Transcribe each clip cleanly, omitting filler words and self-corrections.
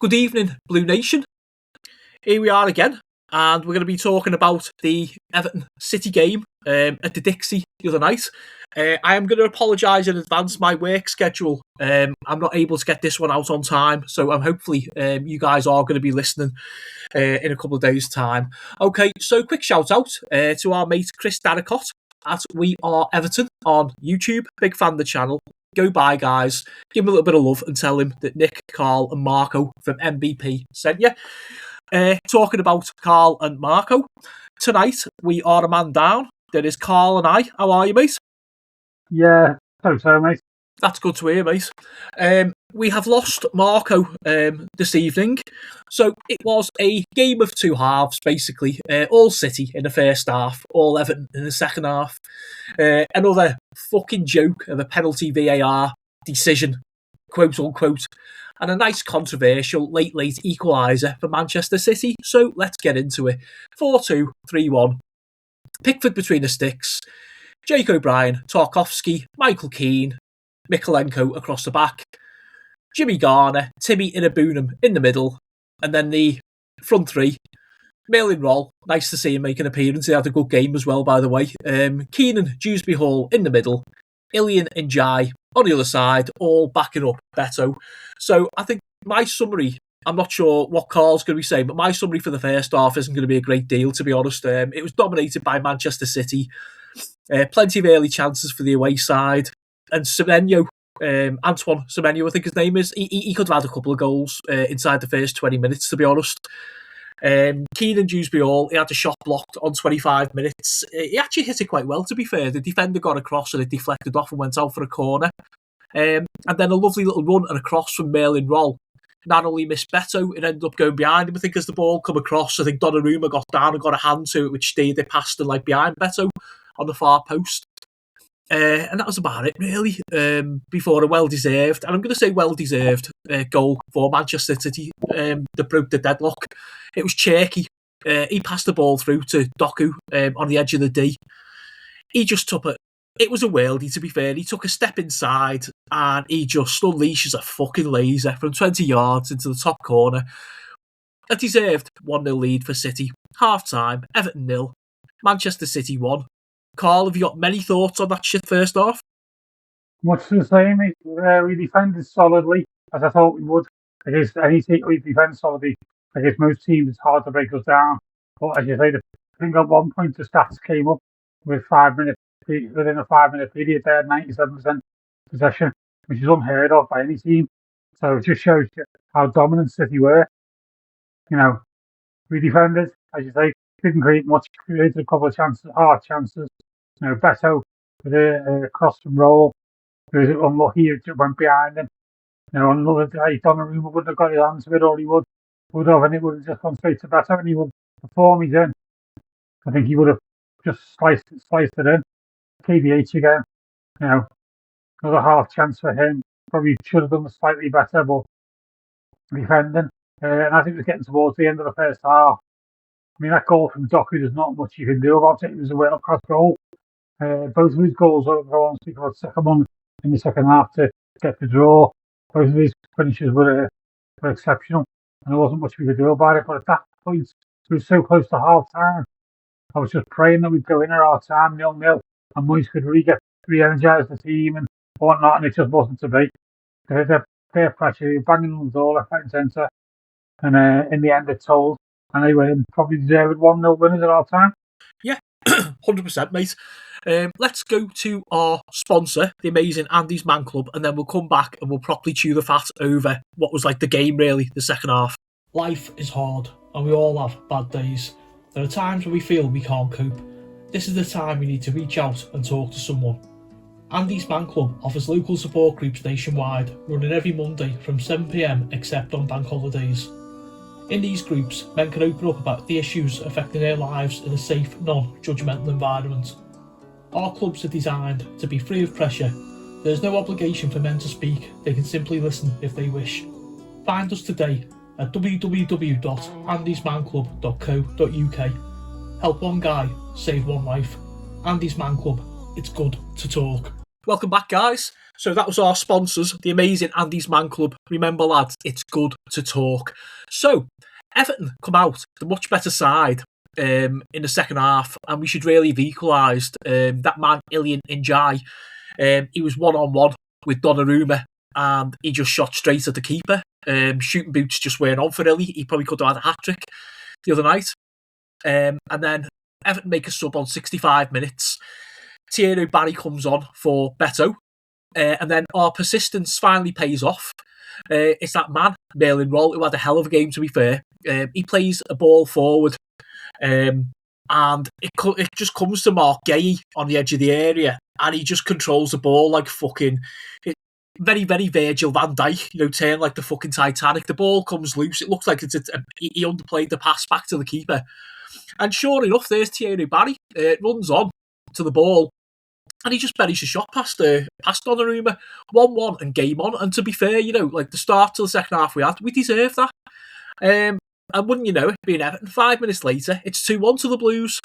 Good evening, Blue Nation. Here we are again, and we're going to be talking about the Everton City game at the Dixie the other night. I am going to apologise in advance. My work schedule, I'm not able to get this one out on time, so hopefully you guys are going to be listening in a couple of days' time. Okay, so quick shout out to our mate Chris Darricott at We Are Everton on YouTube. Big fan of the channel. Go by, guys. Give him a little bit of love and tell him that Nick, Carl, and Marco from MBP sent you. Talking about Carl and Marco, tonight we are a man down. There is Carl and I. How are you, mate? Yeah, so mate. That's good to hear, mate. We have lost Marco this evening. So it was a game of two halves, basically. All City in the first half, all Everton in the second half. Another fucking joke of a penalty VAR decision, quote unquote. And a nice controversial late equaliser for Manchester City. So let's get into it. 4-2, 3-1. Pickford between the sticks. Jake O'Brien, Tarkowski, Michael Keane, Mikolenko across the back, Jimmy Garner, Timmy Inabunam in the middle, and then the front three. Merlin Roll, nice to see him make an appearance. He had a good game as well, by the way. Keenan Dewsbury Hall in the middle, Ilian and Jai on the other side, all backing up Beto. So I think my summary, I'm not sure what Carl's going to be saying, but my summary for the first half isn't going to be a great deal, to be honest. It was dominated by Manchester City. Plenty of early chances for the away side. And Semenyo, Antoine Semenyo, I think his name is, he could have had a couple of goals inside the first 20 minutes, to be honest. Keenan Dewsbury Hall, he had a shot blocked on 25 minutes. He actually hit it quite well, to be fair. The defender got across and it deflected off and went out for a corner. And then a lovely little run and a cross from Merlin Roll. Not only missed Beto, it ended up going behind him. I think as the ball come across, I think Donnarumma got down and got a hand to it, which steered it past and behind Beto on the far post. And that was about it, really, before a well-deserved, and I'm going to say well-deserved goal for Manchester City that broke the deadlock. It was Cherky. He passed the ball through to Doku on the edge of the D. He just took it. It was a worldie, to be fair. He took a step inside and he just unleashes a fucking laser from 20 yards into the top corner. A deserved 1-0 lead for City. Half-time, Everton 0, Manchester City 1. Carl, have you got many thoughts on that shit first half? Much the same, mate. We defended solidly, as I thought we would. Against any team, we defend solidly. Against most teams, it's hard to break us down. But as you say, I think at one point the stats came up with within a 5-minute period, they had 97% possession, which is unheard of by any team. So it just shows how dominant City were. You know, we defended, as you say, didn't create much, created a couple of chances, hard chances. You know, Beto with a cross from Roll, who was unlucky, it went behind him. You know, on another day, Donnarumma wouldn't have got his hands to it, or he would have, and it would have just gone straight to Beto, and he would, the form he's in, I think he would have just sliced it in. KDH again, you know, another half chance for him. Probably should have done slightly better, but defending. And I think it was getting towards the end of the first half. I mean, that goal from Doku, there's not much you can do about it. It was a world-class goal. Both of his goals, I want to speak about the second one in the second half to get the draw. Both of his finishes were exceptional, and there wasn't much we could do about it. But at that point, we were so close to half-time. I was just praying that we'd go in at half-time, 0-0, and Moyes could re-energise the team and whatnot, and it just wasn't to be. Their pressure, banging on the door left, right and centre, and in the end it told. And they were probably deserved 1-0 winners at half-time. Yeah, 100%, mate. Let's go to our sponsor, the amazing Andy's Man Club, and then we'll come back and we'll properly chew the fat over what was like the game, really, the second half. Life is hard, and we all have bad days. There are times when we feel we can't cope. This is the time we need to reach out and talk to someone. Andy's Man Club offers local support groups nationwide, running every Monday from 7 p.m, except on bank holidays. In these groups, men can open up about the issues affecting their lives in a safe, non-judgmental environment. Our clubs are designed to be free of pressure. There is no obligation for men to speak, they can simply listen if they wish. Find us today at www.andysmanclub.co.uk. Help one guy, save one life. Andy's Man Club, it's good to talk. Welcome back, guys. So that was our sponsors, the amazing Andy's Man Club. Remember, lads, it's good to talk. So, Everton come out the much better side in the second half, and we should really have equalised. That man, Ilian Njai, he was one-on-one with Donnarumma, and he just shot straight at the keeper. Shooting boots just weren't on for Illy. He probably could have had a hat-trick the other night. And then Everton make a sub on 65 minutes. Thierry Barry comes on for Beto. And then our persistence finally pays off. It's that man, Merlin Roll, who had a hell of a game, to be fair. He plays a ball forward. And it just comes to Mark Gay on the edge of the area. And he just controls the ball like fucking... very, very Virgil van Dijk, turn like the fucking Titanic. The ball comes loose. It looks like he underplayed the pass back to the keeper. And sure enough, there's Thierry Barry. Runs on to the ball. And he just buries a shot past Donnarumma. 1-1 and game on. And to be fair, like the start to the second half we deserved that. And wouldn't you know it, being Everton, 5 minutes later, it's 2-1 to the Blues.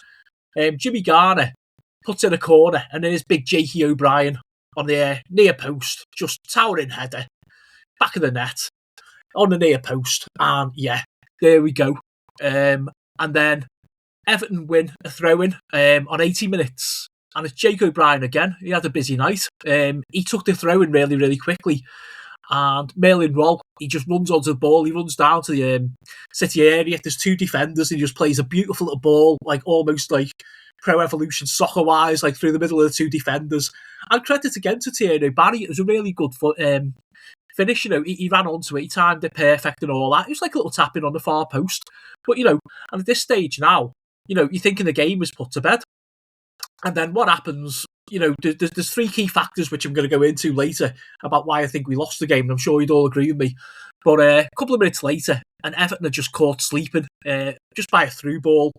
Jimmy Garner puts in a corner, and there's big Jakey O'Brien on the near post, just towering header, back of the net, on the near post. And yeah, there we go. And then Everton win a throw-in on 80 minutes. And it's Jake O'Brien again. He had a busy night. He took the throw-in really, really quickly. And Merlin Roll, he just runs onto the ball. He runs down to the City area. There's two defenders. And he just plays a beautiful little ball, like almost like Pro Evolution soccer-wise, like through the middle of the two defenders. And credit again to Thierry Barry. It was a really good finish. He ran onto it. He timed it perfect and all that. It was like a little tapping on the far post. But, and at this stage now, you're thinking the game was put to bed. And then what happens, there's three key factors which I'm going to go into later about why I think we lost the game, and I'm sure you'd all agree with me. But a couple of minutes later, and Everton are just caught sleeping, just by a through ball.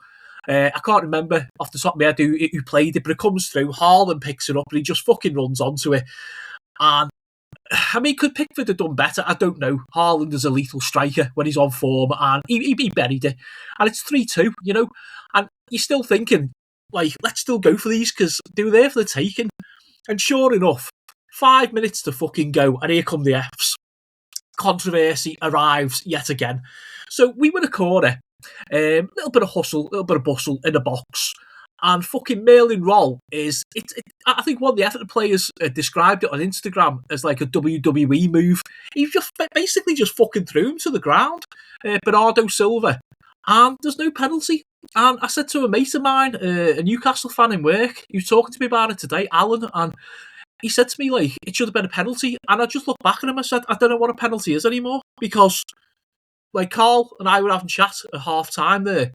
I can't remember off the top of my head who played it, but it comes through, Haaland picks it up, and he just fucking runs onto it. And, I mean, could Pickford have done better? I don't know. Haaland is a lethal striker when he's on form, and he buried it. And it's 3-2, and you're still thinking, like, let's still go for these because they were there for the taking. And sure enough, 5 minutes to fucking go, and here come the Fs. Controversy arrives yet again. So we win a corner, little bit of hustle, little bit of bustle in the box, and fucking Merlin Roll is, I think one of the Everton players described it on Instagram as like a WWE move. He just basically just fucking threw him to the ground, Bernardo Silva, and there's no penalty. And I said to a mate of mine, a Newcastle fan in work, he was talking to me about it today, Alan, and he said to me, like, it should have been a penalty. And I just looked back at him and said, I don't know what a penalty is anymore. Because, like, Carl and I were having chat at half-time there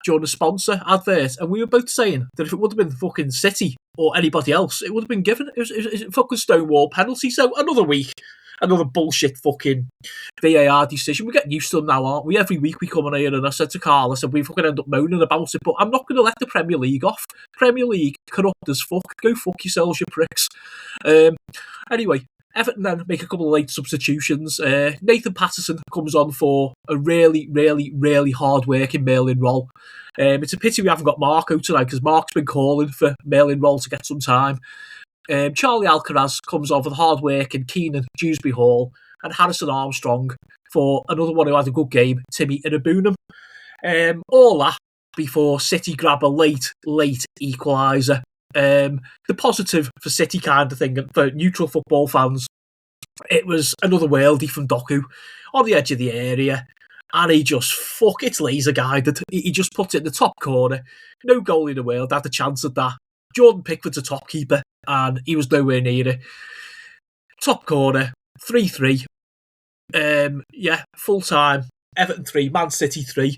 during the sponsor advert, and we were both saying that if it would have been fucking City or anybody else, it would have been given. It was a fucking stonewall penalty. So another week, another bullshit fucking VAR decision. We're getting used to them now, aren't we? Every week we come on here, and I said to Carl, I said, we fucking end up moaning about it, but I'm not going to let the Premier League off. Premier League, corrupt as fuck. Go fuck yourselves, you pricks. Anyway, Everton then make a couple of late substitutions. Nathan Patterson comes on for a really, really, really hard-working Merlin Roll. It's a pity we haven't got Marco tonight, because Mark's been calling for Merlin Roll to get some time. Charlie Alcaraz comes on for the hard work, and Keenan Dewsbury Hall, and Harrison Armstrong for another one who had a good game, Timmy Inabunam. All that before City grab a late equaliser. The positive for City kind of thing, and for neutral football fans, it was another worldie from Doku on the edge of the area, and he just, it's laser guided. He just puts it in the top corner. No goal in the world had a chance at that. Jordan Pickford's a top keeper, and he was nowhere near it. Top corner, 3-3. Full time. Everton 3, Man City 3.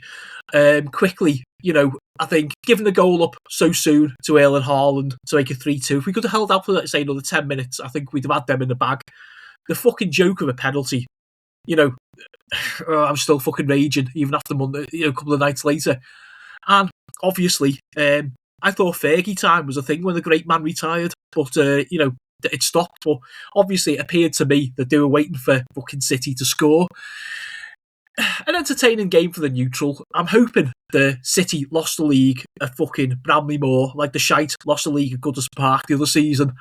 Quickly, I think, given the goal up so soon to Erling Haaland to make it 3-2, if we could have held out for, let's say, another 10 minutes, I think we'd have had them in the bag. The fucking joke of a penalty, I'm still fucking raging, even after a couple of nights later. And obviously, I thought Fergie time was a thing when the great man retired, but, it stopped. But obviously, it appeared to me that they were waiting for fucking City to score. An entertaining game for the neutral. I'm hoping the City lost the league at fucking Bramley Moor, like the shite lost the league at Goodison Park the other season.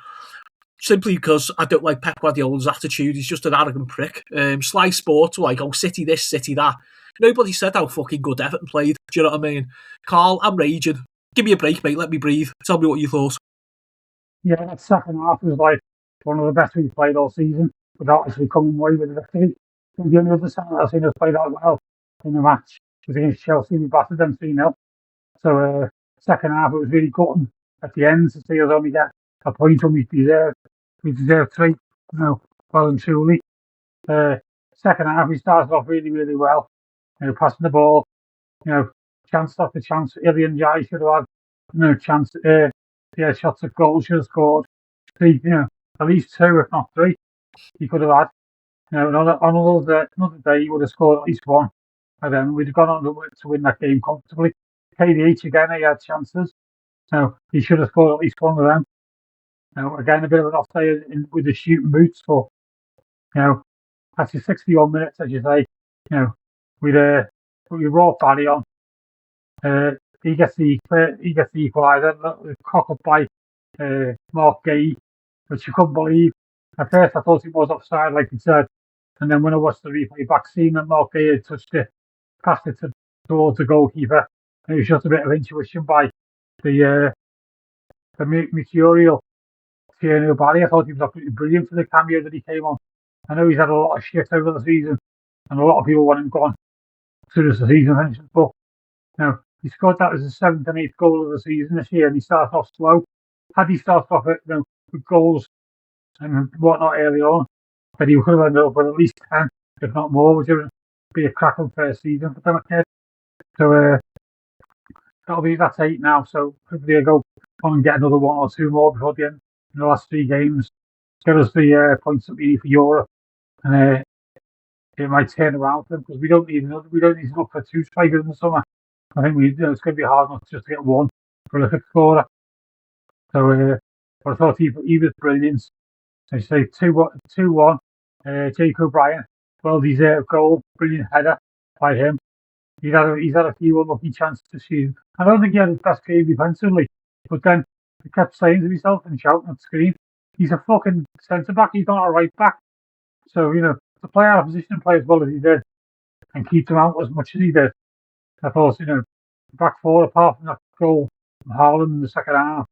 simply because I don't like Pep Guardiola's attitude. He's just an arrogant prick. Sly Sports were like, oh, City this, City that. Nobody said how fucking good Everton played. Do you know what I mean? Carl, I'm raging. Give me a break, mate. Let me breathe. Tell me what you thought. Yeah, that second half was like one of the best we've played all season without actually coming away with a victory. I think the only other time I've seen us play that well in the match was against Chelsea. We battered them 3-0. So, second half, it was really gutting at the end to see us only get a point when we deserved. We deserved 3, well and truly. Second half, we started off really, really well. Passing the ball, chance after chance. Ilian Jai should have had, chance, shots at goal, should have scored 3, at least 2, if not 3. He could have had. On another day, he would have scored at least 1. And then we'd have gone on to win that game comfortably. KDH again, he had chances. So he should have scored at least 1 of them. Again, a bit of an offside with the shooting boots, but after 61 minutes, as you say, we brought Barry on. He gets the equaliser, cock up by Mark Gay, which you couldn't believe. At first, I thought it was offside, like you said, and then when I watched the replay back, seeing that Mark Gay had touched it, passed it towards the goalkeeper, and it was just a bit of intuition by the mercurial Tierno Barry. I thought he was absolutely brilliant for the cameo that he came on. I know he's had a lot of shit over the season, and a lot of people want him gone as soon as the season finishes. But he scored that as the 7th and 8th goal of the season this year, and he started off slow. Had he started off with goals and whatnot early on, then he could have ended up with at least 10, if not more, which would be a cracking first season for them kid. So that's 8 now. So hopefully they'll go on and get another 1 or 2 more before the end in the last 3 games. Get us the points that we need for Europe, and it might turn around for them because we don't need to look for 2 strikers in the summer. I think it's going to be hard enough just to get 1 prolific scorer. So, but I thought he was brilliant. I say 2-1. Jake O'Brien, well deserved goal, brilliant header by him. He's had a few unlucky chances this season. I don't think he had his best game defensively, but then he kept saying to himself and shouting at the screen, he's a fucking centre back. He's not a right back. So to play out of position and play as well as he did, and keep them out as much as he did. I thought back 4 apart from that goal from Haaland in the second half,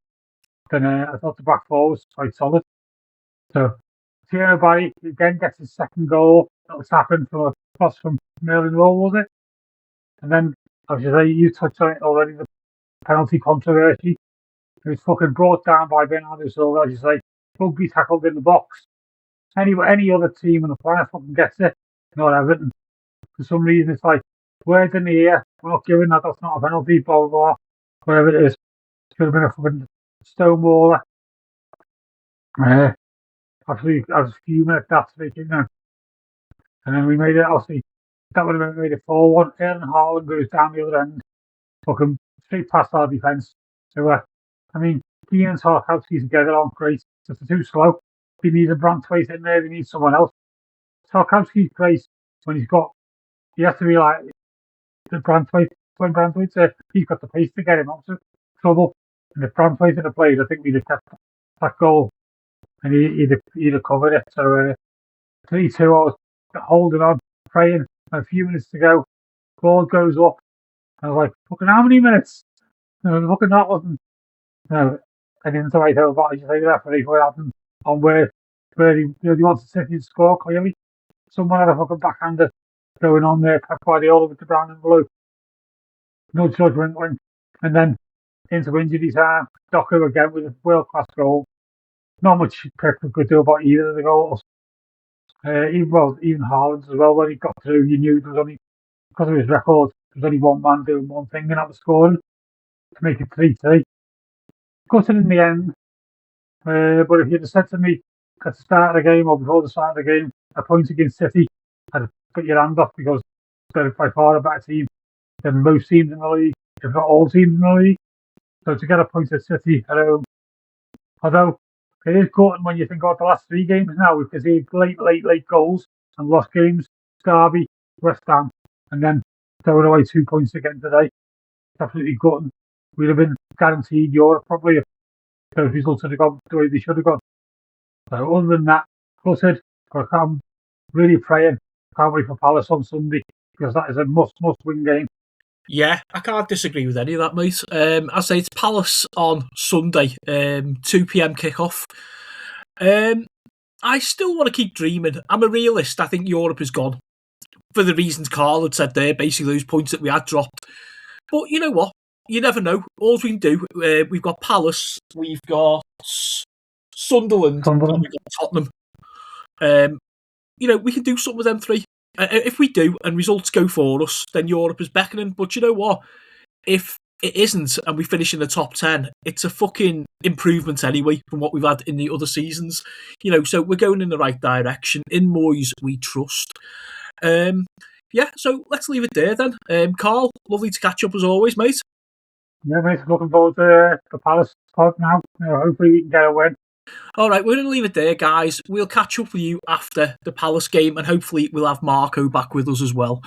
then I thought the back 4 was quite solid. So Thierry Barry again gets his second goal. That was happened from a cross from Merlin Roll, was it? And then, as you say, you touched on it already, the penalty controversy. It was fucking brought down by Bernardo Silva, as you say. Rugby tackled in the box. Any other team on the planet fucking gets it, not Everton. For some reason, it's like, word in the ear, we're not giving that, that's not a penalty, blah, blah, blah. Whatever it is. It could have been a fucking stonewaller. Actually, I was a few minutes after making them. And then we made it, obviously, that would have made it 4-1. Erling Haaland goes down the other end, fucking straight past our defence. So, Keane and Tarkowski together aren't great. Just too slow. They need a Brantwaite in there, they need someone else. Tarkowski's great when you have to be like, when Brantwaite's there, he's got the pace to get him out of trouble. And if Brantwaite had played, I think we'd have kept that goal and he'd have covered it. So 3-2, I was holding on, praying, a few minutes to go. Ball goes up. I was like, fucking how many minutes? Fucking that wasn't. I didn't write out about it. You say the referee what happened on where he wants to City to score clearly. Someone had a fucking backhander going on there, Pep Guardiola with the brown and blue. No judgment, and then into injury time. Doku again with a world class goal. Not much Pep could do about either of the goals. Even Haaland as well, when he got through, you knew there was only, because of his record, there was only one man doing one thing, and that was scoring to make it 3-3. Got it in the end, but if you'd have said to me at the start of the game or before the start of the game, a point against City, I'd have put your hand off because they're by far a better team than most teams in the league, if not all teams in the league. So to get a point at City at home, although it is good when you think about the last 3 games now, we've conceded late goals and lost games. Derby, West Ham, and then throwing away 2 points again today. It's absolutely good. We'd have been guaranteed Europe probably if those results had gone the way they should have gone. So other than that, gutted, but I'm really praying. Can't wait for Palace on Sunday because that is a must win game. Yeah, I can't disagree with any of that, mate. I say it's Palace on Sunday, 2 p.m. kickoff. I still want to keep dreaming. I'm a realist. I think Europe is gone for the reasons Carl had said there. Basically, those points that we had dropped. But you know what? You never know. All we can do, we've got Palace, we've got Sunderland, and we've got Tottenham. We can do something with them three. If we do and results go for us, then Europe is beckoning. But you know what? If it isn't and we finish in the top 10, it's a fucking improvement anyway from what we've had in the other seasons. So we're going in the right direction. In Moyes, we trust. So let's leave it there then. Carl, lovely to catch up as always, mate. Yeah, mate, looking forward to the Palace pod now. Hopefully we can get a win. All right, we're going to leave it there, guys. We'll catch up with you after the Palace game, and hopefully we'll have Marco back with us as well.